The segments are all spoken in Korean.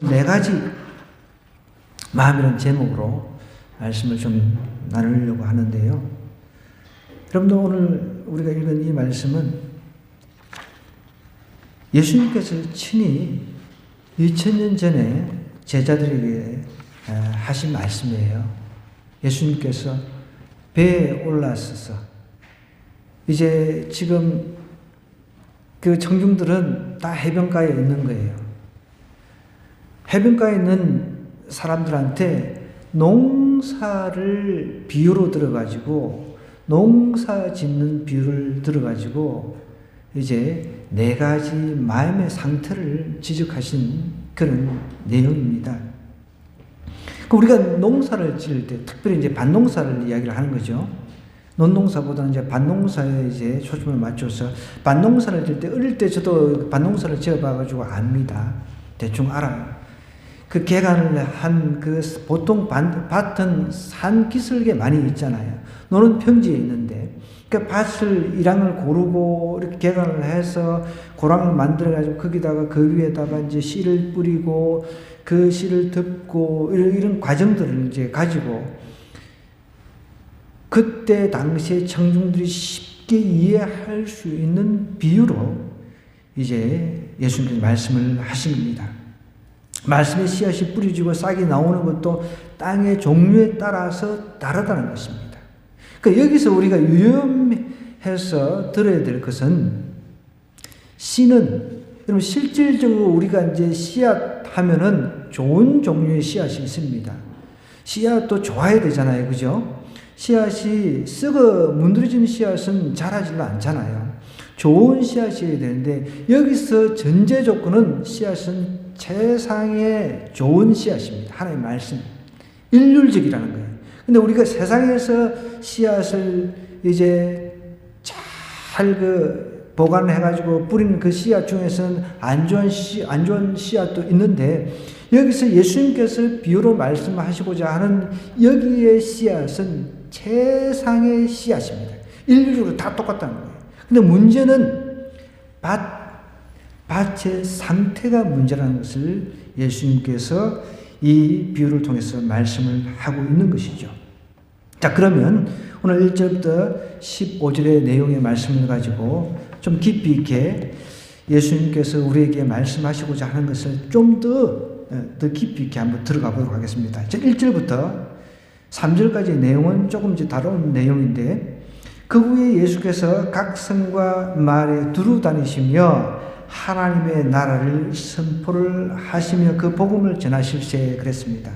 네 가지 마음이라는 제목으로 말씀을 좀 나누려고 하는데요. 여러분들 오늘 우리가 읽은 이 말씀은 예수님께서 친히 2000년 전에 제자들에게 하신 말씀이에요. 예수님께서 배에 올라서서 이제 지금 그 청중들은 다 해변가에 있는 거예요. 해변가에 있는 사람들한테 농사를 비유로 들어가지고 농사 짓는 비유를 들어가지고 이제 네 가지 마음의 상태를 지적하신 그런 내용입니다. 우리가 농사를 지을 때 특별히 이제 밭농사를 이야기를 하는 거죠. 논농사보다는 이제 밭농사에 이제 초점을 맞춰서 밭농사를 지을 때 어릴 때 저도 밭농사를 지어봐가지고 압니다. 대충 알아요. 그 개간을 한 그 보통 밭은 산 기슭에 많이 있잖아요. 노는 평지에 있는데 그 밭을 일항을 고르고 이렇게 개간을 해서 고랑을 만들어가지고 거기다가 그 위에다가 이제 씨를 뿌리고 그 씨를 덮고 이런 과정들을 이제 가지고 그때 당시에 청중들이 쉽게 이해할 수 있는 비유로 이제 예수님께서 말씀을 하십니다. 말씀의 씨앗이 뿌려지고 싹이 나오는 것도 땅의 종류에 따라서 다르다는 것입니다. 그러니까 여기서 우리가 유념해서 들어야 될 것은 씨는 여러분 실질적으로 우리가 이제 씨앗 하면은 좋은 종류의 씨앗이 있습니다. 씨앗도 좋아야 되잖아요. 그죠? 씨앗이 썩어 문드러진 씨앗은 자라지는 않잖아요. 좋은 씨앗이어야 되는데 여기서 전제 조건은 씨앗은 세상에 좋은 씨앗입니다. 하나님의 말씀. 일률적이라는 거예요. 근데 우리가 세상에서 씨앗을 이제 잘 보관해가지고 뿌리는 그 씨앗 중에서는 안 좋은 씨앗도 있는데 여기서 예수님께서 비유로 말씀하시고자 하는 여기의 씨앗은 세상의 씨앗입니다. 일률적으로 다 똑같다는 거예요. 근데 문제는 밭의 상태가 문제라는 것을 예수님께서 이 비유를 통해서 말씀을 하고 있는 것이죠. 자, 그러면 오늘 1절부터 15절의 내용의 말씀을 가지고 좀 깊이 있게 예수님께서 우리에게 말씀하시고자 하는 것을 좀 더 깊이 있게 한번 들어가 보도록 하겠습니다. 1절부터 3절까지의 내용은 조금 이제 다른 내용인데 그 후에 예수께서 각 성과 마을에 두루 다니시며 하나님의 나라를 선포를 하시며 그 복음을 전하실세 그랬습니다.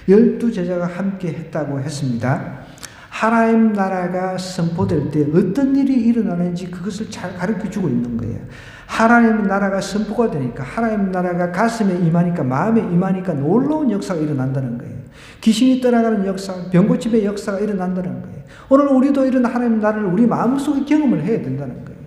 12제자가 함께 했다고 했습니다. 하나님 나라가 선포될 때 어떤 일이 일어나는지 그것을 잘 가르쳐주고 있는 거예요. 하나님 나라가 선포가 되니까 하나님 나라가 가슴에 임하니까 마음에 임하니까 놀라운 역사가 일어난다는 거예요. 귀신이 떠나가는 역사, 병고침의 역사가 일어난다는 거예요. 오늘 우리도 이런 하나님 나라를 우리 마음속에 경험을 해야 된다는 거예요.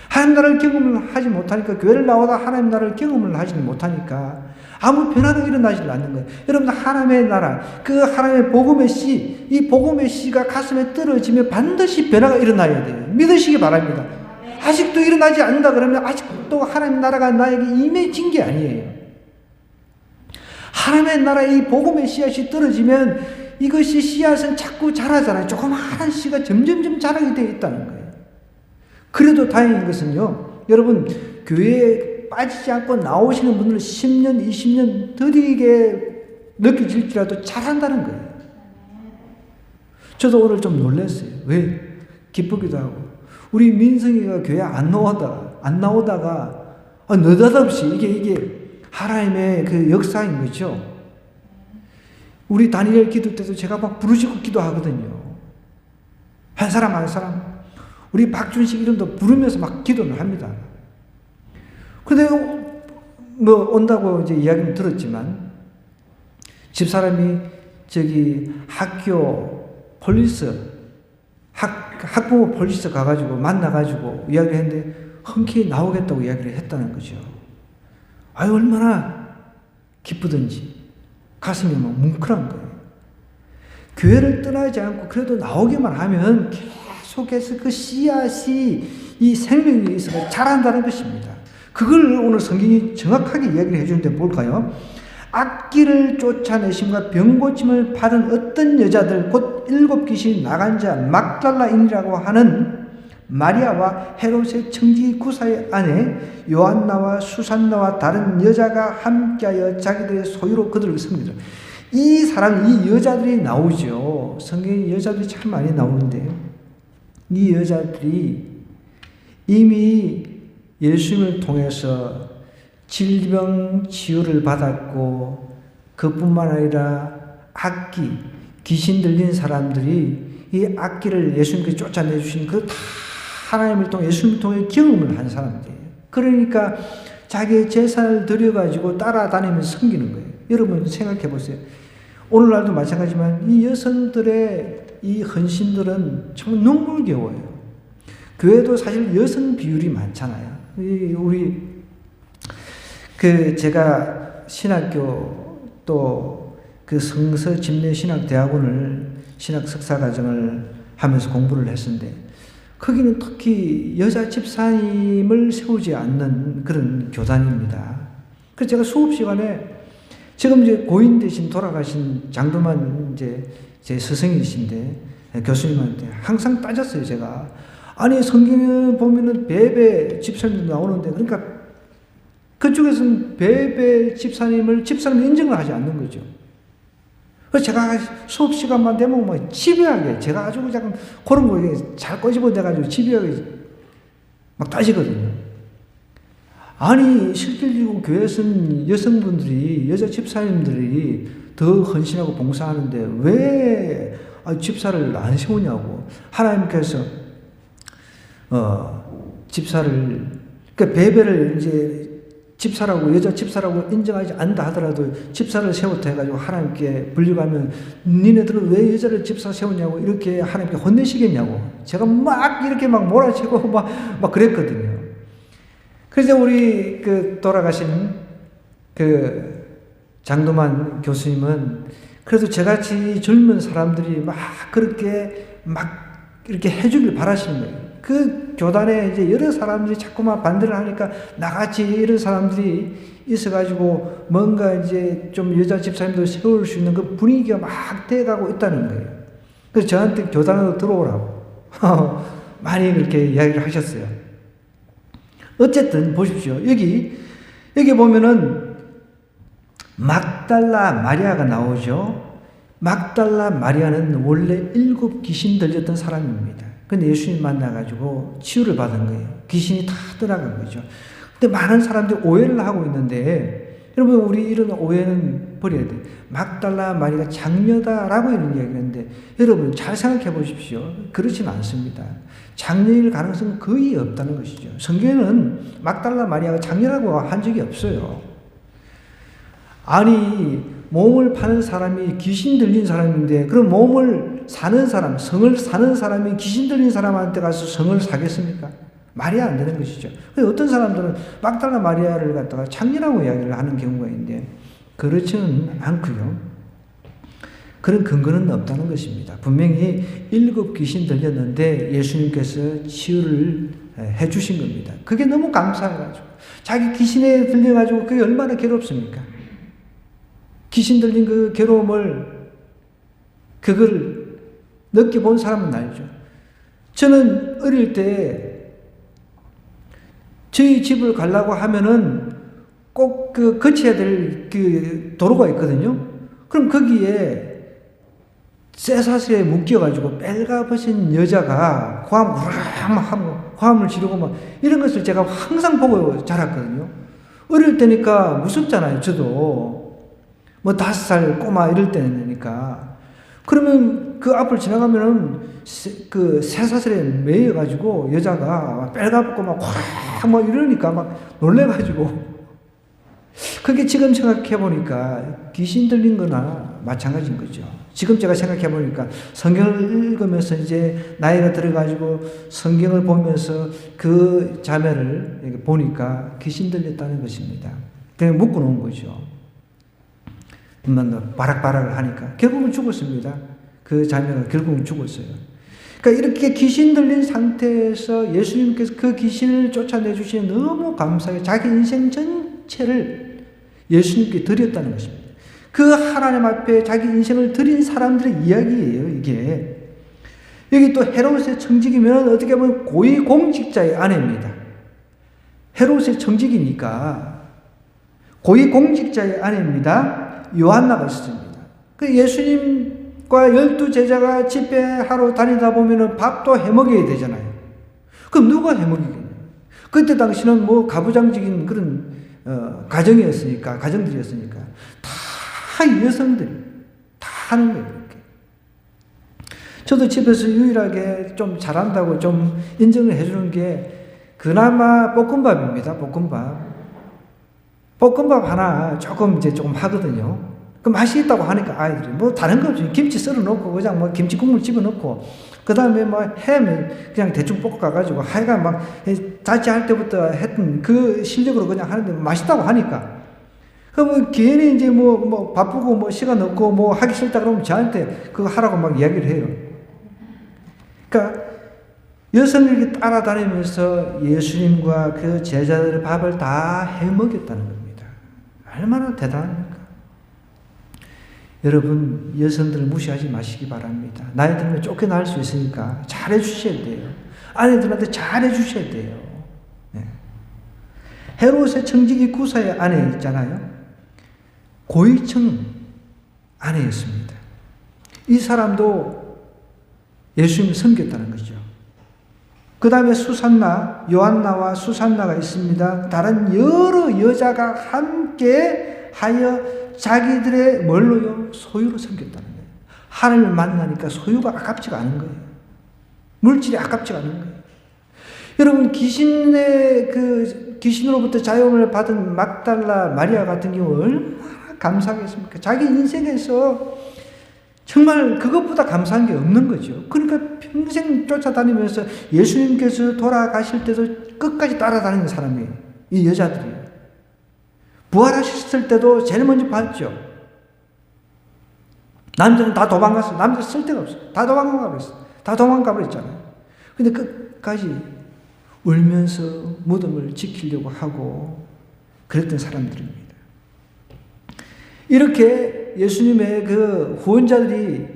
하나님 나라를 경험을 하지 못하니까 교회를 나오다 하나님 나라를 경험을 하지 못하니까 아무 변화가 일어나지 않는 거예요. 여러분 하나님의 나라, 그 하나님의 복음의 씨, 이 복음의 씨가 가슴에 떨어지면 반드시 변화가 일어나야 돼요. 믿으시기 바랍니다. 아직도 일어나지 않는다 그러면 아직도 하나님 나라가 나에게 임해진 게 아니에요. 하나님의 나라의 이 복음의 씨앗이 떨어지면 이것이 씨앗은 자꾸 자라잖아요. 조그마한 씨가 점점점 자라게 되어 있다는 거예요. 그래도 다행인 것은요, 여러분, 교회에 빠지지 않고 나오시는 분들은 10년, 20년 더디게 느껴질지라도 잘한다는 거예요. 저도 오늘 좀 놀랐어요. 왜? 기쁘기도 하고. 우리 민성이가 교회 안 나오다가, 느닷없이 이게 하나님의 그 역사인 거죠. 우리 다니엘 기도 때도 제가 막 부르짖고 기도하거든요. 한 사람. 우리 박준식 이름도 부르면서 막 기도를 합니다. 근데 온다고 이제 이야기는 들었지만 집사람이 저기 학교 폴리스 학부모 폴리스 가가지고 만나가지고 이야기를 했는데 흔쾌히 나오겠다고 이야기를 했다는 거죠. 아유 얼마나 기쁘든지 가슴이 막 뭉클한 거예요. 교회를 떠나지 않고 그래도 나오기만 하면 계속해서 그 씨앗이 이 생명에 있어서 자란다는 것입니다. 그걸 오늘 성경이 정확하게 이야기를 해주는데 볼까요? 악기를 쫓아내심과 병고침을 받은 어떤 여자들 곧 7 귀신이 나간 자 막달라인이라고 하는 마리아와 헤롯의 청지 구사의 아내 요한나와 수산나와 다른 여자가 함께하여 자기들의 소유로 그들을 섬기더라. 이 사람, 이 여자들이 나오죠. 성경에 여자들이 참 많이 나오는데 이 여자들이 이미 예수님을 통해서 질병 치유를 받았고 그뿐만 아니라 악기, 귀신 들린 사람들이 이 악기를 예수님께 쫓아내 주신 그 다 하나님을 통해 예수님을 통해 경험을 한 사람들이에요. 그러니까 자기의 재산을 들여가지고 따라다니면서 섬기는 거예요. 여러분 생각해 보세요. 오늘날도 마찬가지지만 이 여성들의 이 헌신들은 정말 눈물겨워요. 교회도 사실 여성 비율이 많잖아요. 우리 제가 신학교 또 그 성서 집례신학대학원을 신학 석사과정을 하면서 공부를 했었는데 거기는 특히 여자 집사님을 세우지 않는 그런 교단입니다. 그래서 제가 수업 시간에 지금 이제 고인 대신 돌아가신 장도만 이제 제 스승이신데 교수님한테 항상 따졌어요. 제가 아니 성경에 보면은 베베 집사님도 나오는데 그러니까 그쪽에서는 베베 집사님 인정을 하지 않는 거죠. 그래서 제가 수업 시간만 되면 막 집요하게 제가 아주 그냥 그런 거 잘 꼬집어내가지고 집요하게 막 따지거든요. 아니 실질적으로 교회에서는 여성분들이 여자 집사님들이 더 헌신하고 봉사하는데 왜 집사를 안 세우냐고. 하나님께서 집사를 그러니까 베베를 이제 집사라고 여자 집사라고 인정하지 않다 하더라도 집사를 세웠다 해가지고 하나님께 불려가면 니네들은 왜 여자를 집사 세우냐고 이렇게 하나님께 혼내시겠냐고 제가 막 이렇게 막 몰아치고 막 그랬거든요. 그래서 우리 돌아가신 장도만 교수님은 그래도 저같이 젊은 사람들이 막 그렇게 막 이렇게 해주길 바라시는 거예요. 그 교단에 이제 여러 사람들이 자꾸만 반대를 하니까 나같이 이런 사람들이 있어가지고 뭔가 이제 좀 여자 집사님도 세울 수 있는 그 분위기가 막 돼가고 있다는 거예요. 그래서 저한테 교단으로 들어오라고 많이 그렇게 이야기를 하셨어요. 어쨌든 보십시오. 여기 보면은 막달라 마리아가 나오죠. 막달라 마리아는 원래 7 귀신 들렸던 사람입니다. 근데 예수님 만나가지고 치유를 받은 거예요. 귀신이 다 떠나간 거죠. 근데 많은 사람들이 오해를 하고 있는데, 여러분, 우리 이런 오해는 버려야 돼요. 막달라 마리아가 장녀다라고 이런 이야기를 했는데, 여러분, 잘 생각해 보십시오. 그렇지는 않습니다. 장녀일 가능성은 거의 없다는 것이죠. 성경에는 막달라 마리아가 장녀라고 한 적이 없어요. 아니, 몸을 파는 사람이 귀신 들린 사람인데 그럼 몸을 사는 사람, 성을 사는 사람이 귀신 들린 사람한테 가서 성을 사겠습니까? 말이 안 되는 것이죠. 어떤 사람들은 막달라 마리아를 갖다가 장녀라고 이야기를 하는 경우가 있는데 그렇지는 않고요. 그런 근거는 없다는 것입니다. 분명히 7 귀신 들렸는데 예수님께서 치유를 해주신 겁니다. 그게 너무 감사해가지고 자기 귀신에 들려가지고 그게 얼마나 괴롭습니까? 귀신 들린 그 괴로움을 그걸 느껴본 사람은 알죠. 저는 어릴 때 저희 집을 가려고 하면은 꼭 거쳐야 될 도로가 있거든요. 그럼 거기에 쇠사슬에 묶여가지고 빨가벗은 여자가 화음을 지르고 막 이런 것을 제가 항상 보고 자랐거든요. 어릴 때니까 무섭잖아요. 저도. 5살 꼬마 이럴 때니까. 그러면 그 앞을 지나가면은 그 쇠사슬에 매여가지고 여자가 빨가벗고 막 이러니까 막 놀래가지고. 그게 지금 생각해보니까 귀신 들린 거나 마찬가지인 거죠. 지금 제가 생각해보니까 성경을 읽으면서 이제 나이가 들어가지고 성경을 보면서 그 자매를 보니까 귀신 들렸다는 것입니다. 그냥 묶어놓은 거죠. 바락바락을 하니까 결국은 죽었습니다. 그 자매가 결국은 죽었어요. 그러니까 이렇게 귀신 들린 상태에서 예수님께서 그 귀신을 쫓아내 주시니 너무 감사하게 자기 인생 전체를 예수님께 드렸다는 것입니다. 그 하나님 앞에 자기 인생을 드린 사람들의 이야기예요, 이게. 여기 또 헤롯의 청직이면 어떻게 보면 고위공직자의 아내입니다. 헤롯의 청직이니까 고위공직자의 아내입니다. 요한나가 있습니다. 그 예수님과 12제자가 집회하러 다니다 보면은 밥도 해먹여야 되잖아요. 그럼 누가 해먹이겠냐? 그때 당시는 뭐 가부장적인 그런 가정들이었으니까 다 여성들이 다 하는 거예요. 이렇게. 저도 집에서 유일하게 좀 잘한다고 좀 인정을 해주는 게 그나마 볶음밥입니다. 볶음밥 하나 조금 하거든요. 그 맛이 있다고 하니까 아이들이 뭐 다른 거 없이 김치 썰어 놓고 그냥 뭐 김치 국물 집어 넣고 그 다음에 뭐 햄 그냥 대충 볶아가지고 하여간 막 자취할 때부터 했던 그 실력으로 그냥 하는데 맛있다고 하니까 그럼 괜히 이제 뭐 바쁘고 뭐 시간 없고 뭐 하기 싫다 그러면 저한테 그거 하라고 막 이야기를 해요. 그러니까 여성에게 따라다니면서 예수님과 그 제자들의 밥을 다 해먹였다는 겁니다. 얼마나 대단합니까? 여러분, 여성들을 무시하지 마시기 바랍니다. 나이 들면 쫓겨날 수 있으니까 잘해 주셔야 돼요. 아내들한테 잘해 주셔야 돼요. 네. 헤롯의 청지기 구사의 아내 있잖아요. 고위층 아내였습니다. 이 사람도 예수님을 섬겼다는 거죠. 그 다음에 수산나, 요한나와 수산나가 있습니다. 다른 여러 여자가 함께 하여 자기들의 뭘로요? 소유로 섬겼다는 거예요. 하나님을 만나니까 소유가 아깝지가 않은 거예요. 물질이 아깝지가 않은 거예요. 여러분, 귀신으로부터 자유를 받은 막달라 마리아 같은 경우 얼마나 감사하겠습니까? 자기 인생에서 정말 그것보다 감사한 게 없는 거죠. 그러니까 평생 쫓아다니면서 예수님께서 돌아가실 때도 끝까지 따라다니는 사람이에요. 이 여자들이에요. 부활하셨을 때도 제일 먼저 봤죠. 남자는 다 도망갔어요. 남자 쓸 데가 없어요. 다 도망가 버렸잖아요. 근데 끝까지 울면서 무덤을 지키려고 하고 그랬던 사람들입니다. 이렇게 예수님의 그 후원자들이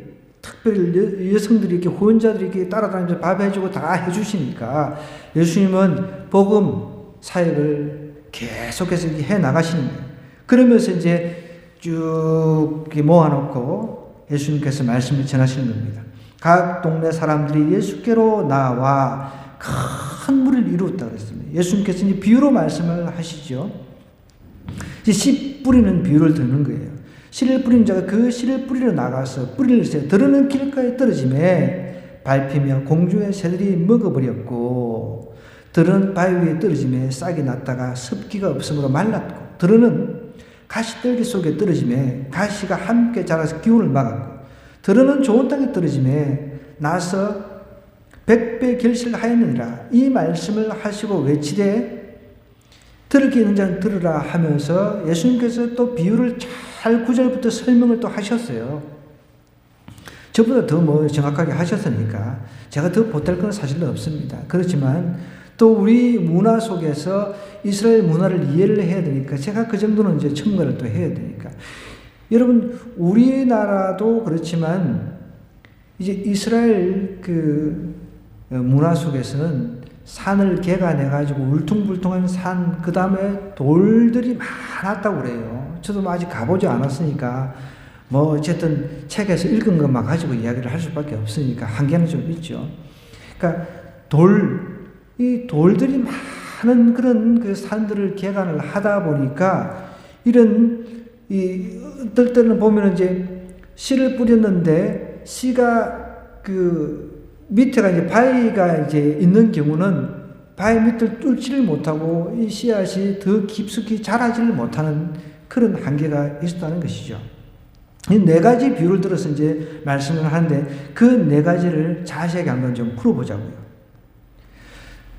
특별히 여성들이 이렇게 후원자들이 이렇게 따라다니면서 밥 해주고 다 해주시니까 예수님은 복음 사역을 계속해서 해 나가시는 거예요. 그러면서 이제 쭉 모아놓고 예수님께서 말씀을 전하시는 겁니다. 각 동네 사람들이 예수께로 나와 큰 무리를 이루었다 그랬습니다. 예수님께서 이제 비유로 말씀을 하시죠. 이제 씨 뿌리는 비유를 드는 거예요. 씨를 뿌린 자가 그 씨를 뿌리러 나가서 뿌리를 세 들으는 길가에 떨어짐에 밟히며 공중의 새들이 먹어버렸고 들은 바위 위에 떨어짐에 싹이 났다가 습기가 없으므로 말랐고 들은 가시떨기 속에 떨어짐에 가시가 함께 자라서 기운을 막았고 들은 좋은 땅에 떨어짐에 나서 100배 결실하였느니라. 이 말씀을 하시고 외치되 들을 게 있는 자는 들으라 하면서 예수님께서 또 비유를 잘 9절부터 설명을 또 하셨어요. 저보다 더 뭐 정확하게 하셨으니까 제가 더 보탤 건 사실은 없습니다. 그렇지만 또 우리 문화 속에서 이스라엘 문화를 이해를 해야 되니까 제가 그 정도는 이제 첨가를 또 해야 되니까 여러분 우리나라도 그렇지만 이제 이스라엘 그 문화 속에서는 산을 개간해가지고 울퉁불퉁한 산, 그 다음에 돌들이 많았다고 그래요. 저도 아직 가보지 않았으니까, 뭐, 어쨌든 책에서 읽은 것만 가지고 이야기를 할 수밖에 없으니까 한계는 좀 있죠. 그러니까 이 돌들이 많은 그런 그 산들을 개간을 하다 보니까 어떨 때는 보면 이제 씨를 뿌렸는데 씨가 밑에가 이제 바위가 이제 있는 경우는 바위 밑을 뚫지를 못하고 이 씨앗이 더 깊숙이 자라지를 못하는 그런 한계가 있었다는 것이죠. 이 네 가지 비유를 들어서 이제 말씀을 하는데 그 네 가지를 자세하게 한번 좀 풀어보자고요.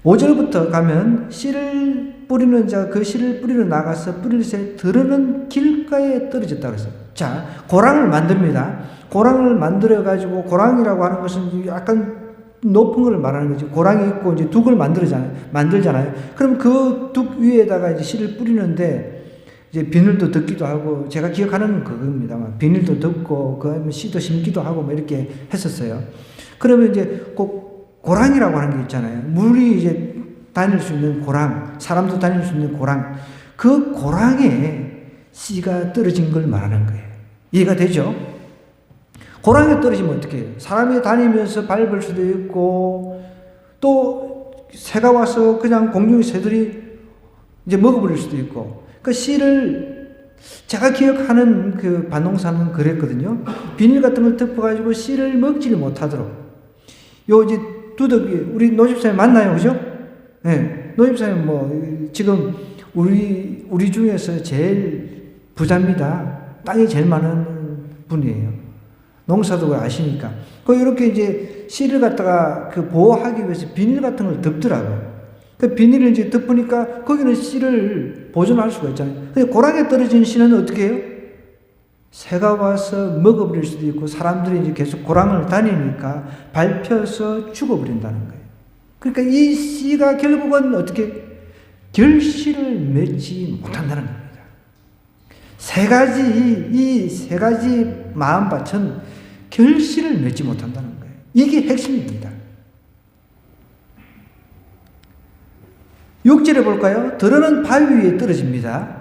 5절부터 가면 씨를 뿌리는 자가 그 씨를 뿌리러 나가서 뿌릴새 들으는 길가에 떨어졌다 그랬어요. 자, 고랑을 만듭니다. 고랑을 만들어가지고 고랑이라고 하는 것은 약간 높은 걸 말하는 거지. 고랑이 있고 이제 둑을 만들잖아요. 그럼 그 둑 위에다가 이제 씨를 뿌리는데 이제 비늘도 덮기도 하고, 제가 기억하는 그겁니다만 비닐도 덮고 그 씨도 심기도 하고 뭐 이렇게 했었어요. 그러면 이제 꼭 고랑이라고 하는 게 있잖아요. 물이 이제 다닐 수 있는 고랑, 사람도 다닐 수 있는 고랑, 그 고랑에 씨가 떨어진 걸 말하는 거예요. 이해가 되죠? 고랑에 떨어지면 어떻게 해요? 사람이 다니면서 밟을 수도 있고, 또 새가 와서 그냥 공중의 새들이 이제 먹어버릴 수도 있고, 그 씨를 제가 기억하는 그 밭농사는 그랬거든요. 비닐 같은 걸 덮어가지고 씨를 먹지를 못하도록. 요 이제 두덕이, 우리 노집사님 맞나요? 그죠? 네. 노집사님 뭐, 지금 우리 중에서 제일 부자입니다. 땅이 제일 많은 분이에요. 농사도 아시니까. 그 이렇게 이제 씨를 갖다가 그 보호하기 위해서 비닐 같은 걸 덮더라고요. 그 비닐을 이제 덮으니까 거기는 씨를 보존할 수가 있잖아요. 근데 고랑에 떨어진 씨는 어떻게 해요? 새가 와서 먹어버릴 수도 있고, 사람들이 이제 계속 고랑을 다니니까 밟혀서 죽어버린다는 거예요. 그러니까 이 씨가 결국은 어떻게 결실을 맺지 못한다는 겁니다. 이 세 가지 마음밭은 결실을 맺지 못한다는 거예요. 이게 핵심입니다. 6절에 볼까요? 들어는 바위 위에 떨어집니다.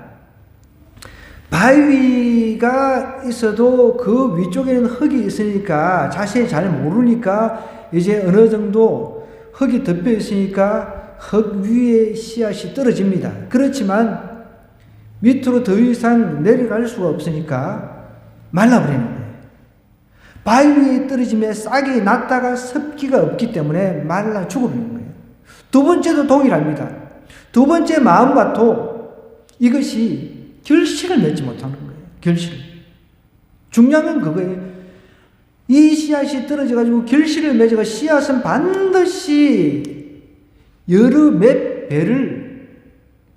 바위가 있어도 그 위쪽에는 흙이 있으니까, 자세히 잘 모르니까 이제 어느 정도 흙이 덮여 있으니까 흙 위에 씨앗이 떨어집니다. 그렇지만 밑으로 더 이상 내려갈 수가 없으니까 말라버리는 거예요. 바위 위에 떨어지면 싹이 났다가 습기가 없기 때문에 말라 죽어버리는 거예요. 두 번째도 동일합니다. 두 번째 마음밭도 이것이 결실을 맺지 못하는 거예요. 결실. 중요한 건 그거예요. 이 씨앗이 떨어져가지고 결실을 맺어가 씨앗은 반드시 여러 몇 배를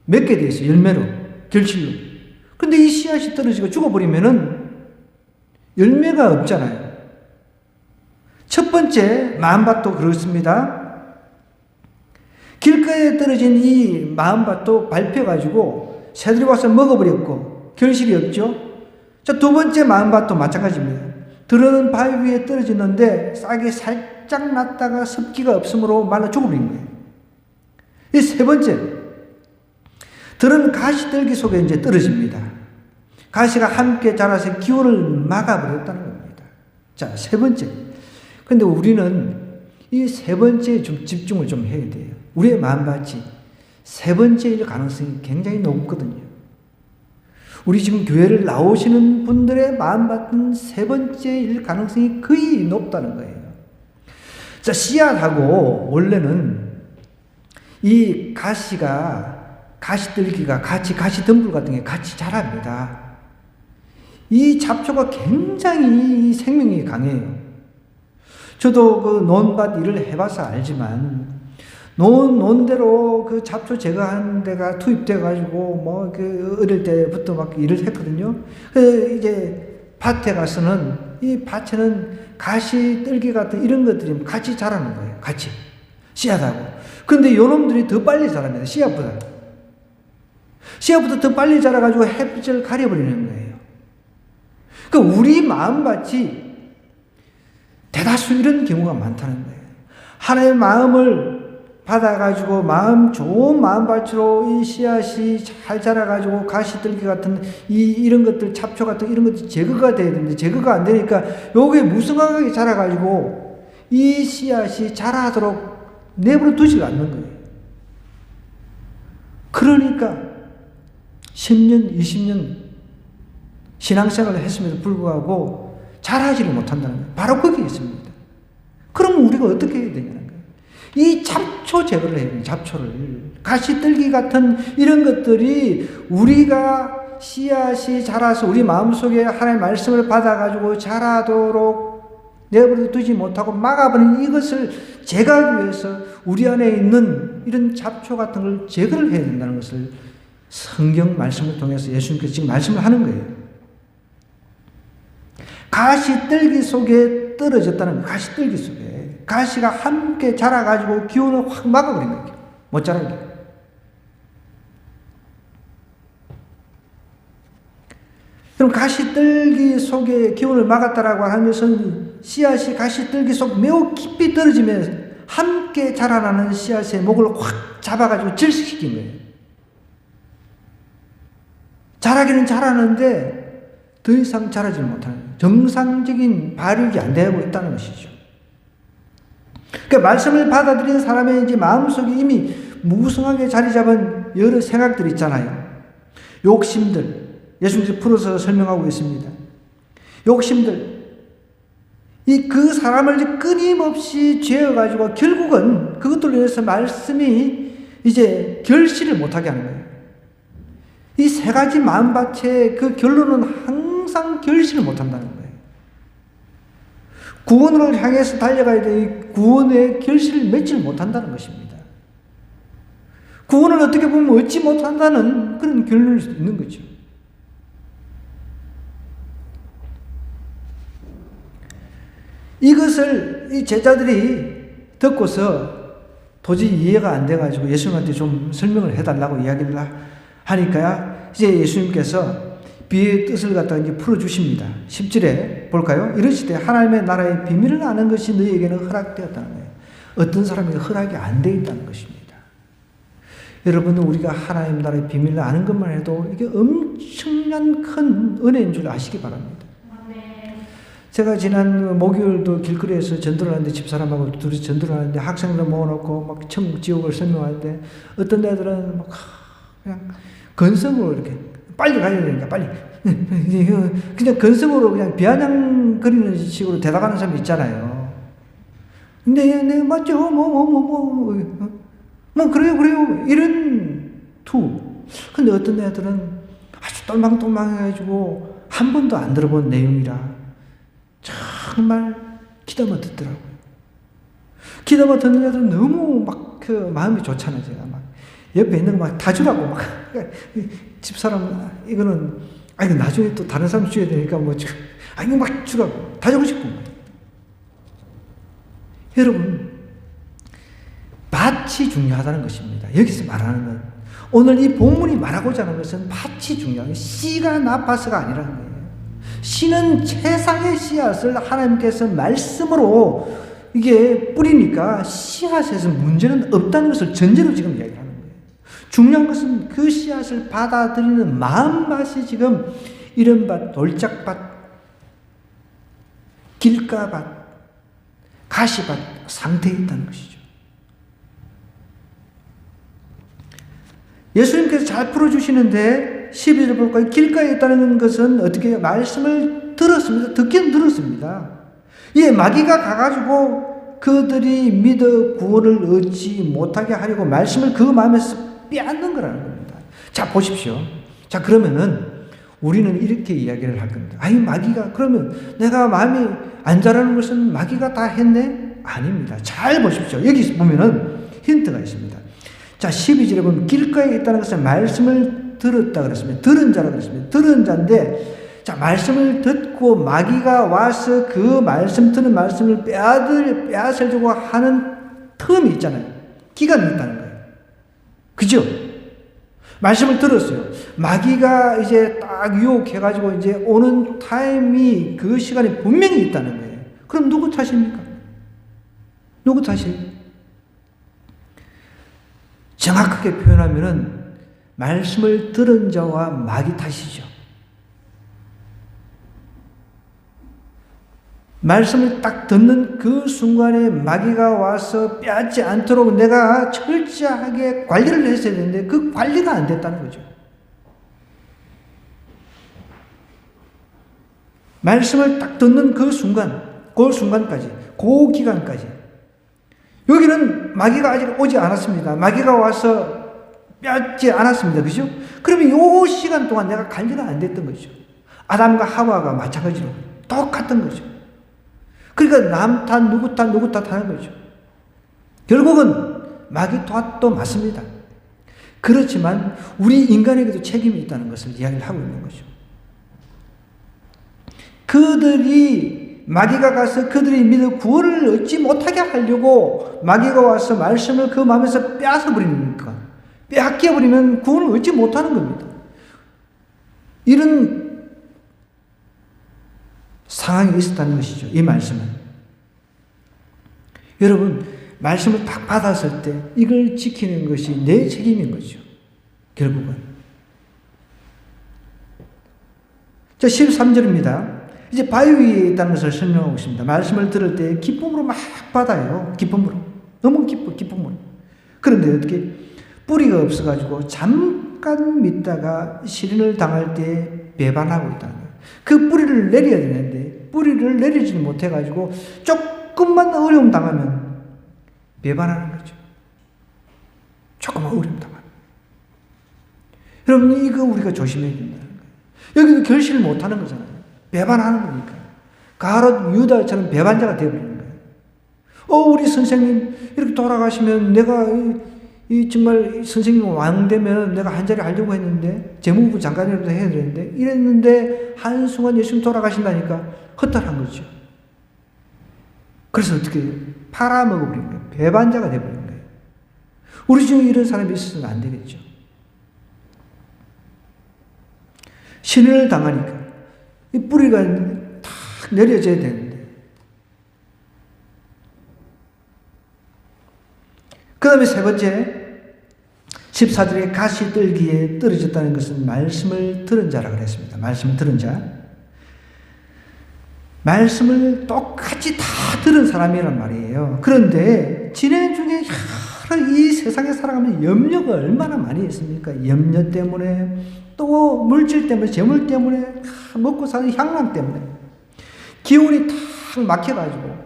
맺게 돼 있어요. 열매로, 결실로. 근데 이 씨앗이 떨어지고 죽어버리면은 열매가 없잖아요. 첫 번째 마음밭도 그렇습니다. 길가에 떨어진 이 마음밭도 밟혀가지고 새들이 와서 먹어버렸고 결실이 없죠. 자, 두 번째 마음밭도 마찬가지입니다. 들어는 바위 위에 떨어지는데 싹이 살짝 났다가 습기가 없으므로 말라 죽어버린 거예요. 이 세 번째, 들은 가시떨기 속에 이제 떨어집니다. 가시가 함께 자라서 기온을 막아버렸다는 겁니다. 자, 세 번째. 근데 우리는 이 세 번째에 좀 집중을 좀 해야 돼요. 우리의 마음밭이 세 번째일 가능성이 굉장히 높거든요. 우리 지금 교회를 나오시는 분들의 마음밭은 세 번째일 가능성이 거의 높다는 거예요. 자, 씨앗하고 원래는 이 가시떨기가 같이 가시덤불 같은 게 같이 자랍니다. 이 잡초가 굉장히 생명이 강해요. 저도 그 논밭 일을 해봐서 알지만, 논대로 그 잡초 제거하는 데가 투입돼가지고, 어릴 때부터 막 일을 했거든요. 이제 밭에 가서는, 이 밭에는 가시떨기 같은 이런 것들이 같이 자라는 거예요. 같이. 씨앗하고. 근데 요 놈들이 더 빨리 자랍니다. 씨앗보다 더 빨리 자라가지고 햇빛을 가려버리는 거예요. 그러니까 우리 마음밭이 대다수 이런 경우가 많다는 거예요. 하나님의 마음을 받아가지고 좋은 마음밭으로 이 씨앗이 잘 자라가지고 가시떨기 같은 이런 것들, 잡초 같은 이런 것들 제거가 돼야 되는데 제거가 안 되니까 요게 무성하게 자라가지고 이 씨앗이 자라도록 내버려 두질 않는 거예요. 그러니까 10년, 20년 신앙생활을 했음에도 불구하고 자라지를 못한다는 거예요. 바로 거기에 있습니다. 그럼 우리가 어떻게 해야 되냐는 거예요. 이 잡초 제거를 해야 돼요. 잡초를. 가시떨기 같은 이런 것들이 우리가 씨앗이 자라서 우리 마음속에 하나님의 말씀을 받아가지고 자라도록 내버려 두지 못하고 막아버린 이것을 제거하기 위해서 우리 안에 있는 이런 잡초 같은 걸 제거를 해야 된다는 것을 성경 말씀을 통해서 예수님께서 지금 말씀을 하는 거예요. 가시떨기 속에 떨어졌다는 거예요. 가시떨기 속에. 가시가 함께 자라가지고 기운을 확 막아버린 거예요. 못 자라게. 그럼 가시떨기 속에 기운을 막았다라고 하는 것은 씨앗이 가시떨기 속 매우 깊이 떨어지면서 함께 자라나는 씨앗의 목을 확 잡아가지고 질식시킨 거예요. 자라기는 자라는데 더 이상 자라지 못하는 거예요. 정상적인 발육이 안 되고 있다는 것이죠. 그러니까 말씀을 받아들인 사람의 이제 마음속에 이미 무성하게 자리 잡은 여러 생각들이 있잖아요. 욕심들. 예수님께서 풀어서 설명하고 있습니다. 욕심들. 그 사람을 끊임없이 죄어가지고 결국은 그것들로 인해서 말씀이 이제 결실을 못하게 하는 거예요. 이 세 가지 마음밭의 그 결론은 항상 결실을 못한다는 거예요. 구원을 향해서 달려가야 돼. 구원의 결실을 맺지 못한다는 것입니다. 구원을 어떻게 보면 얻지 못한다는 그런 결론일 수도 있는 거죠. 이것을 이 제자들이 듣고서 도저히 이해가 안 돼가지고 예수님한테 좀 설명을 해달라고 이야기를 하니까 이제 예수님께서 비유의 뜻을 갖다가 이제 풀어주십니다. 10절에 볼까요? 이르시되 하나님의 나라의 비밀을 아는 것이 너희에게는 허락되었다는 거예요. 어떤 사람에게 허락이 안 되어 있다는 것입니다. 여러분, 우리가 하나님 나라의 비밀을 아는 것만 해도 이게 엄청난 큰 은혜인 줄 아시기 바랍니다. 제가 지난 목요일도 길거리에서 전도를 하는데 집사람하고 둘이 전도를 하는데 학생들 모아놓고 막 천국 지옥을 설명하는데 어떤 애들은 막 그냥 건성으로 이렇게 빨리 가야 되니까 빨리 그냥 건성으로 그냥 비아냥거리는 식으로 대답하는 사람 있잖아요. 근데 네 맞죠 뭐 그래요 이런 투. 근데 어떤 애들은 아주 똘망똘망해가지고 한 번도 안 들어본 내용이라 정말 귀담아 듣더라고요. 귀담아 듣는 애들은 너무 막 그 마음이 좋잖아요. 제가 막 옆에 있는 거 막 다 주라고 막 집사람 이거는 아니 나중에 또 다른 사람 줘야 되니까 뭐 아니 막 주라고 다 주고 싶은 거예요. 여러분, 밭이 중요하다는 것입니다. 여기서 말하는 건 오늘 이 본문이 말하고자 하는 것은 밭이 중요해요. 씨가 나빠서가 아니라는 거예요. 씨는 세상의 씨앗을 하나님께서 말씀으로 이게 뿌리니까 씨앗에서 문제는 없다는 것을 전제로 지금 이야기하는 거예요. 중요한 것은 그 씨앗을 받아들이는 마음밭이 지금 이런 밭, 돌짝밭, 길가밭, 가시밭 상태에 있다는 것이죠. 예수님께서 잘 풀어주시는데 12절 볼까요? 길가에 있다는 것은 어떻게 해요? 말씀을 들었습니다. 듣긴 들었습니다. 예, 마귀가 가가지고 그들이 믿어 구원을 얻지 못하게 하려고 말씀을 그 마음에서 빼앗는 거라는 겁니다. 자, 보십시오. 자, 그러면은 우리는 이렇게 이야기를 할 겁니다. 아니, 마귀가, 그러면 내가 마음이 안 자라는 것은 마귀가 다 했네? 아닙니다. 잘 보십시오. 여기 보면은 힌트가 있습니다. 자, 12절에 보면 길가에 있다는 것은 말씀을 들었다 그랬습니다. 들은 자라 그랬습니다. 들은 자인데, 자, 말씀을 듣고 마귀가 와서 그 말씀, 듣는 말씀을 빼앗으려고 하는 틈이 있잖아요. 기간이 있다는 거예요. 그죠? 말씀을 들었어요. 마귀가 이제 딱 유혹해가지고 이제 오는 타임이 그 시간에 분명히 있다는 거예요. 그럼 누구 탓입니까? 누구 탓이에요? 정확하게 표현하면은 말씀을 들은 자와 마귀 탓이죠. 말씀을 딱 듣는 그 순간에 마귀가 와서 빼앗지 않도록 내가 철저하게 관리를 했어야 되는데 그 관리가 안 됐다는 거죠. 말씀을 딱 듣는 그 순간, 그 순간까지, 그 기간까지. 여기는 마귀가 아직 오지 않았습니다. 마귀가 와서 빼앗지 않았습니다. 그죠? 그러면 이 시간 동안 내가 관리가 안 됐던 거죠. 아담과 하와가 마찬가지로 똑같은 거죠. 그러니까 남 탓, 누구 탓 하는 거죠. 결국은 마귀 탓도 맞습니다. 그렇지만 우리 인간에게도 책임이 있다는 것을 이야기를 하고 있는 거죠. 그들이 마귀가 가서 그들이 믿어 구원을 얻지 못하게 하려고 마귀가 와서 말씀을 그 마음에서 빼앗아 버리니까, 빼앗겨 버리면 구원을 얻지 못하는 겁니다. 이런 상황이 있었다는 것이죠. 이 말씀은. 여러분, 말씀을 딱 받았을 때 이걸 지키는 것이 내 책임인 거죠. 결국은. 자, 13절입니다. 이제 바위 위에 있다는 것을 설명하고 있습니다. 말씀을 들을 때 기쁨으로 막 받아요. 기쁨으로. 너무 기쁨으로. 그런데 어떻게 뿌리가 없어가지고 잠깐 믿다가 시련을 당할 때 배반하고 있다는 거예요. 그 뿌리를 내려야 되는데 뿌리를 내리지 못해가지고 조금만 어려움 당하면 배반하는 거죠. 조금만 어려움 당하면. 여러분, 이거 우리가 조심해야 된다는 거예요. 여기도 결실을 못하는 거잖아요. 배반하는 거니까. 가롯 유다처럼 배반자가 되어버리는 거예요. 우리 선생님 이렇게 돌아가시면 내가 정말 선생님 왕 되면 내가 한 자리 하려고 했는데 재무부 장관이라도 해야 되는데 이랬는데 한순간 예수님 돌아가신다니까 허탈한 거죠. 그래서 어떻게 해요? 팔아먹어버린 거예요. 배반자가 되어버린 거예요. 우리 중에 이런 사람이 있어서는 안 되겠죠. 신을 당하니까 이 뿌리가 탁 내려져야 되는데. 그 다음에 세 번째, 14절에 가시떨기에 떨어졌다는 것은 말씀을 들은 자라 그랬습니다. 말씀을 들은 자. 말씀을 똑같이 다 들은 사람이란 말이에요. 그런데 진행 중에 이 세상에 살아가면 염려가 얼마나 많이 있습니까? 염려 때문에, 또 물질 때문에, 재물 때문에, 먹고 사는 향락 때문에 기운이 탁 막혀가지고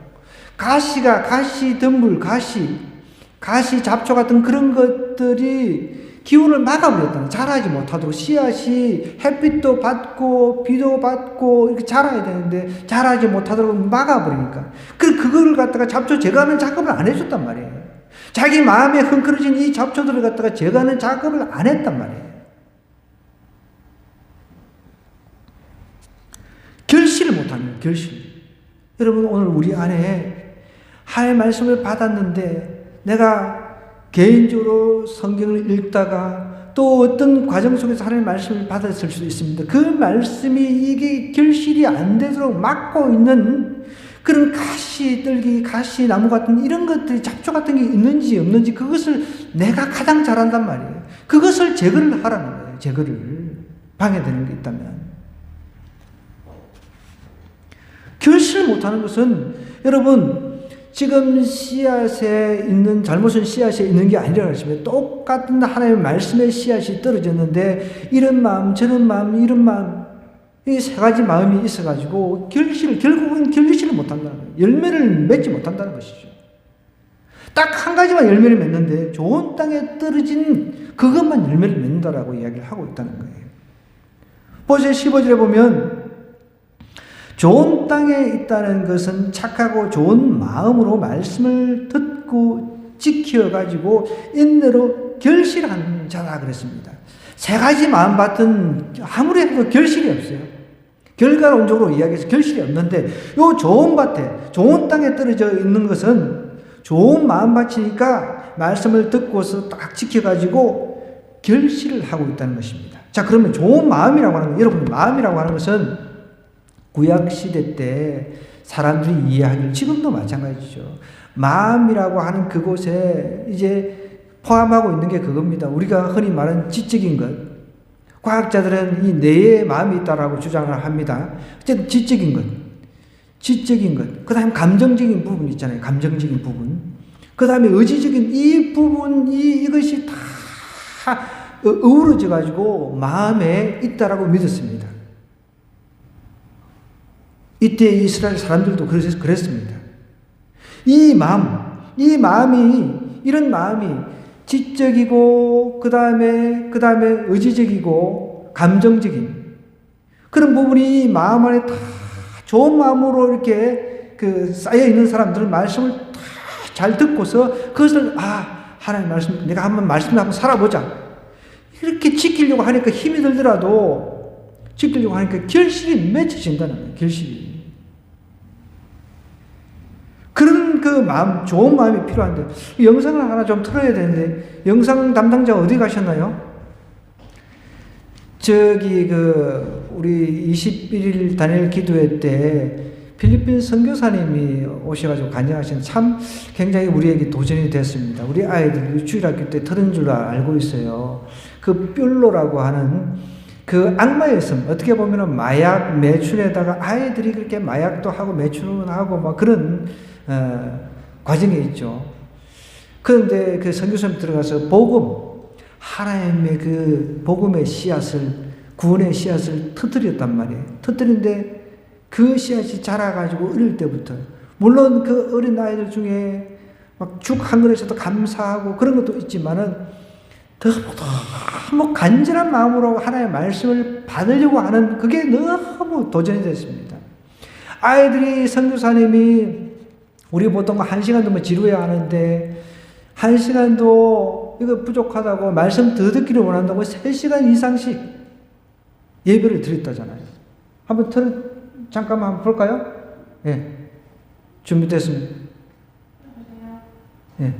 가시 덤불, 가시 잡초 같은 그런 것들이 기운을 막아버렸다는, 자라지 못하도록. 씨앗이 햇빛도 받고 비도 받고 이렇게 자라야 되는데 자라지 못하도록 막아버리니까 그거를 갖다가 잡초 제거하는 작업을 안 해줬단 말이에요. 자기 마음에 흥그러진 이 잡초들을 갖다가 제거하는 작업을 안 했단 말이에요. 결실을 못하는 거예요. 결실. 여러분, 오늘 우리 안에 하나님의 말씀을 받았는데 내가 개인적으로 성경을 읽다가 또 어떤 과정 속에서 하나님의 말씀을 받았을 수도 있습니다. 그 말씀이 이게 결실이 안 되도록 막고 있는 그런 가시떨기, 가시나무 같은 이런 것들이, 잡초 같은 게 있는지 없는지 그것을 내가 가장 잘한단 말이에요. 그것을 제거를 하라는 거예요. 제거를. 방해되는 게 있다면. 결실 못하는 것은 여러분 지금 씨앗에 있는, 잘못은 씨앗에 있는 게 아니라 하시면 똑같은 하나님의 말씀의 씨앗이 떨어졌는데 이런 마음 저런 마음 이런 마음 이 세 가지 마음이 있어가지고 결국은 결실을 못한다는 거예요. 열매를 맺지 못한다는 것이죠. 딱 한 가지만 열매를 맺는데 좋은 땅에 떨어진 그것만 열매를 맺는다라고 이야기를 하고 있다는 거예요. 보세요. 15절에 보면 좋은 땅에 있다는 것은 착하고 좋은 마음으로 말씀을 듣고 지켜가지고 인내로 결실한 자라 그랬습니다. 세 가지 마음밭은 아무리 해도 결실이 없어요. 결과론적으로 이야기해서 결실이 없는데 요 좋은 밭에, 좋은 땅에 떨어져 있는 것은 좋은 마음밭이니까 말씀을 듣고서 딱 지켜가지고 결실을 하고 있다는 것입니다. 자, 그러면 좋은 마음이라고 하는 거, 여러분 마음이라고 하는 것은 구약시대 때 사람들이 이해하기를, 지금도 마찬가지죠. 마음이라고 하는 그곳에 이제 포함하고 있는 게 그겁니다. 우리가 흔히 말하는 지적인 것. 과학자들은 이 뇌에 마음이 있다라고 주장을 합니다. 어쨌든 지적인 것. 그 다음에 감정적인 부분 있잖아요. 감정적인 부분. 그 다음에 의지적인 이 부분, 이것이 다 어우러져 가지고 마음에 있다라고 믿었습니다. 이때 이스라엘 사람들도 그랬습니다. 이런 마음이 지적이고, 그 다음에 의지적이고, 감정적인 그런 부분이 마음 안에 다 좋은 마음으로 이렇게 쌓여 있는 사람들은 말씀을 다 잘 듣고서 그것을, 하나님 말씀, 내가 말씀을 한번 살아보자. 이렇게 지키려고 하니까 힘이 들더라도 지키려고 하니까 결실이 맺혀진다는 거예요. 결실이. 그런 그 마음, 좋은 마음이 필요한데, 영상을 하나 좀 틀어야 되는데, 영상 담당자 어디 가셨나요? 우리 21일 단일 기도회 때 필리핀 선교사님이 오셔가지고 간증하신 참 굉장히 우리에게 도전이 됐습니다. 우리 아이들 유치원학교 때 들은 줄 알고 있어요. 그 뾰로라고 하는 그 악마의 성, 어떻게 보면 마약 매출에다가 아이들이 그렇게 마약도 하고 매출은 하고 막 그런 과정이 있죠. 그런데 그 선교사님 들어가서 하나님의 그 복음의 씨앗을, 구원의 씨앗을 터뜨렸단 말이에요. 터뜨린데 그 씨앗이 자라가지고 어릴 때부터, 물론 그 어린 아이들 중에 막 죽 한 그릇에도 감사하고 그런 것도 있지만은 너무 간절한 마음으로 하나님의 말씀을 받으려고 하는 그게 너무 도전이 됐습니다. 아이들이 선교사님이 우리 보통 1시간 정도 지루해야 하는데 1시간도 이거 부족하다고 말씀 더 듣기를 원한다고 3시간 이상씩 예배를 드렸다잖아요. 잠깐만 한번 볼까요? 예. 준비됐습니다. 예.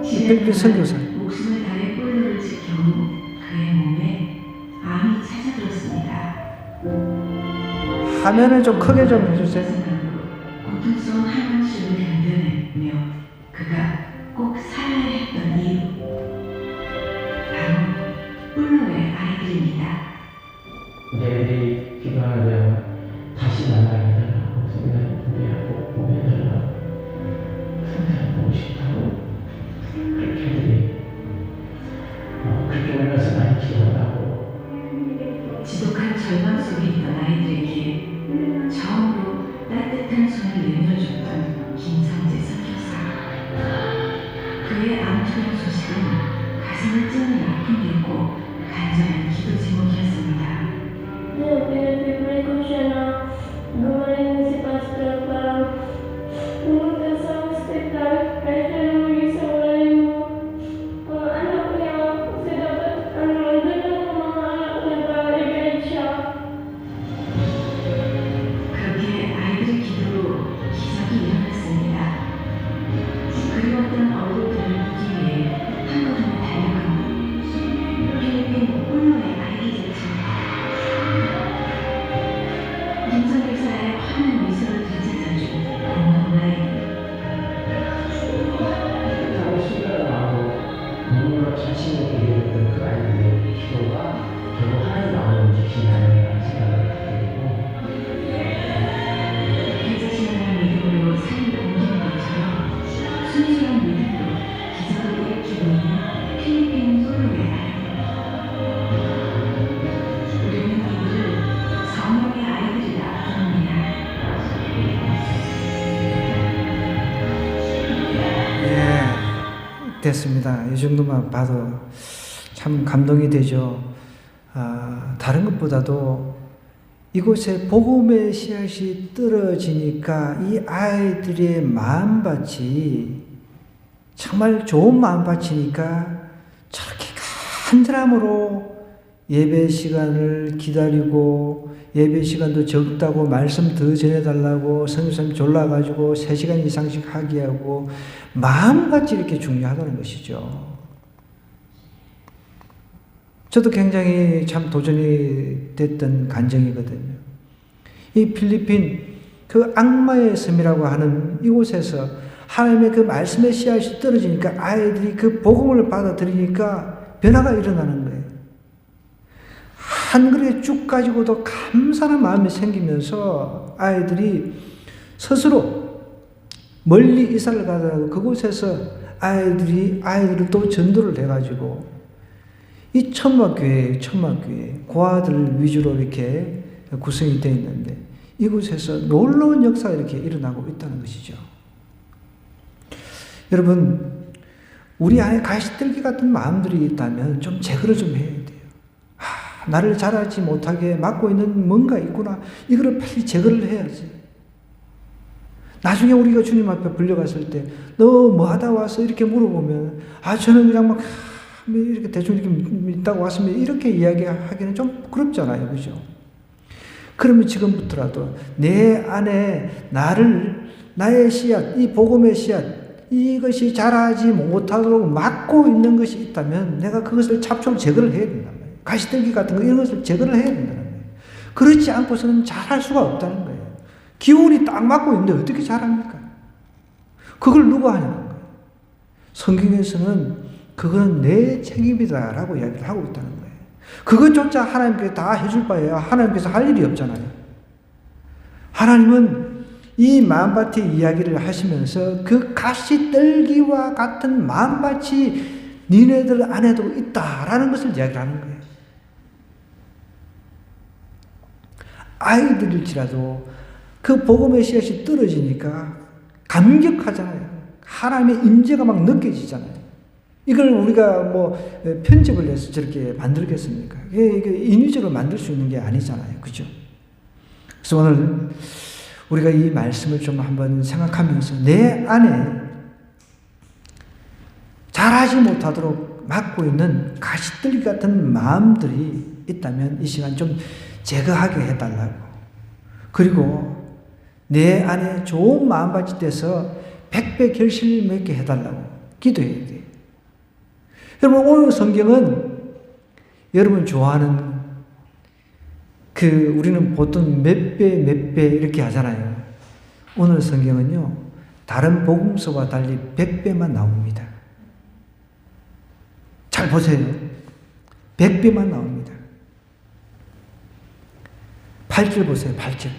필리핀 선교사. 목숨을 다해 뿔로를 칠 경우 그의 몸에 암이 찾아들었습니다. 화면을 좀 크게 좀 해주세요. 고통스러운 항암수를 견뎌내며 그가 꼭 살아야 했던 이유, 바로 뿔로의 아이들입니다. 얘들이 기도하면 다시 만나게 생각이 준비하고 보게 해달라고 생각해 보고 싶다고 그렇게 애들이 그렇게 울면서 많이 기도하고 지독한 절망 속에 있던 아이들에게 처음으로 따뜻한 손을 내밀어줬던 김성재 선교사. 그의 암투병 소식은 가슴을 찢는 아픔이 됐고 간절한 기도 제목이었습니다. Pinag-pray ko siya na gumaling na si Pastor para pumunta sa hospital kahit siya na maging sa walay mo. Anak niya, kasi dapat nandun lang ang mga anak niya para i-guide siya. 그렇게 아이들의 기도로 기적이 일어났습니다. 그리웠던 얼굴들을 보기 위해 한 걸음에 달려간 필리핀 홀로의 아이들이었습니다. 김선교사의 환한 미소를 되찾아준 고마운 아이들. 하고 신뢰를 하고 눈물로 자신 있게 이루었던 그 아이들의 기도가 결국 하나님 마음을 움직인다는 생각을 갖게 되고 해자신이라는 믿음으로 삶을 옮기는 것처럼 순수한 믿음으로 기적을 일으키고 있는 필리핀 홀로의 아이들. 우리는 이들을 성령의 아이들이라 부릅니다. 예, 됐습니다. 이 정도만 봐도 참 감동이 되죠. 다른 것보다도 이곳에 복음의 씨앗이 떨어지니까 이 아이들의 마음밭이 정말 좋은 마음밭이니까 저렇게 간절함으로 예배 시간을 기다리고 예배 시간도 적다고 말씀 더 전해달라고 선교사님 졸라가지고 3시간 이상씩 하게 하고 마음같이 이렇게 중요하다는 것이죠. 저도 굉장히 참 도전이 됐던 간증이거든요. 이 필리핀 그 악마의 섬이라고 하는 이곳에서 하나님의 그 말씀의 씨앗이 떨어지니까 아이들이 그 복음을 받아들이니까 변화가 일어나는 거예요. 한 그릇 죽 가지고도 감사한 마음이 생기면서 아이들이 스스로 멀리 이사를 가더라도 그곳에서 아이들을 또 전도를 해가지고 이 천막교회 고아들 위주로 이렇게 구성이 되어 있는데 이곳에서 놀라운 역사가 이렇게 일어나고 있다는 것이죠. 여러분, 우리 안에 가시떨기 같은 마음들이 있다면 좀 제거를 좀 해야 돼요. 나를 자라지 못하게 막고 있는 뭔가 있구나. 이거를 빨리 제거를 해야지. 나중에 우리가 주님 앞에 불려갔을 때 너 뭐 하다 와서 이렇게 물어보면 저는 그냥 막 이렇게 대충 이렇게 믿다고 왔으면 이렇게 이야기하기는 좀 부끄럽잖아요. 그죠? 그러면 지금부터라도 내 안에 나의 씨앗, 이 복음의 씨앗, 이것이 자라지 못하도록 막고 있는 것이 있다면 내가 그것을 잡초를 제거를 해야 된단 말이에요. 가시떨기 같은 거 이런 것을 제거를 해야 된다는 거예요. 그렇지 않고서는 자랄 수가 없다는 거예요. 기온이 딱 맞고 있는데 어떻게 자랍니까? 그걸 누가 하냐는 거예요. 성경에서는 그건 내 책임이다라고 이야기를 하고 있다는 거예요. 그것조차 하나님께 다 해줄 바에야 하나님께서 할 일이 없잖아요. 하나님은 이 마음밭의 이야기를 하시면서 그 가시떨기와 같은 마음밭이 니네들 안에도 있다라는 것을 이야기를 하는 거예요. 아이들일지라도 그 복음의 씨앗이 떨어지니까 감격하잖아요. 하나님의 임재가 막 느껴지잖아요. 이걸 우리가 뭐 편집을 해서 저렇게 만들겠습니까? 이게 인위적으로 만들 수 있는 게 아니잖아요. 그죠? 그래서 오늘 우리가 이 말씀을 좀 한번 생각하면서 내 안에 자라지 못하도록 막고 있는 가시떨기 같은 마음들이 있다면 이 시간 좀 제거하게 해달라고. 그리고 내 안에 좋은 마음밭이 돼서 100배 결실을 맺게 해달라고 기도해야 돼요. 여러분, 오늘 성경은 여러분 좋아하는 우리는 보통 몇 배 이렇게 하잖아요. 오늘 성경은요, 다른 복음서와 달리 100배만 나옵니다. 잘 보세요. 100배만 나옵니다. 8절 보세요. 8절.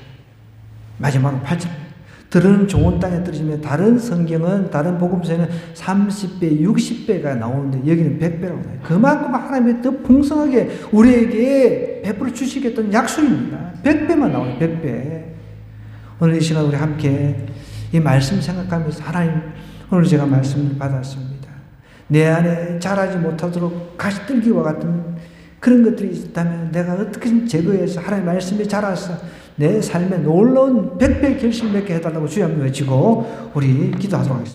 마지막으로 8절. 들은 좋은 땅에 떨어지면 다른 성경은, 다른 복음서에는 30배, 60배가 나오는데 여기는 100배라고 나와요. 그만큼 하나님이 더 풍성하게 우리에게 베풀어 주시겠다는 약속입니다. 100배만 나와요. 100배. 오늘 이 시간 우리 함께 이 말씀 생각하면서 하나님, 오늘 제가 말씀을 받았습니다. 내 안에 자라지 못하도록 가시떨기와 같은 그런 것들이 있다면 내가 어떻게 제거해서 하나님의 말씀이 자라서 내 삶에 놀라운 100배 결실 맺게 해달라고 주여 한번 외치고 우리 기도하도록 하겠습니다.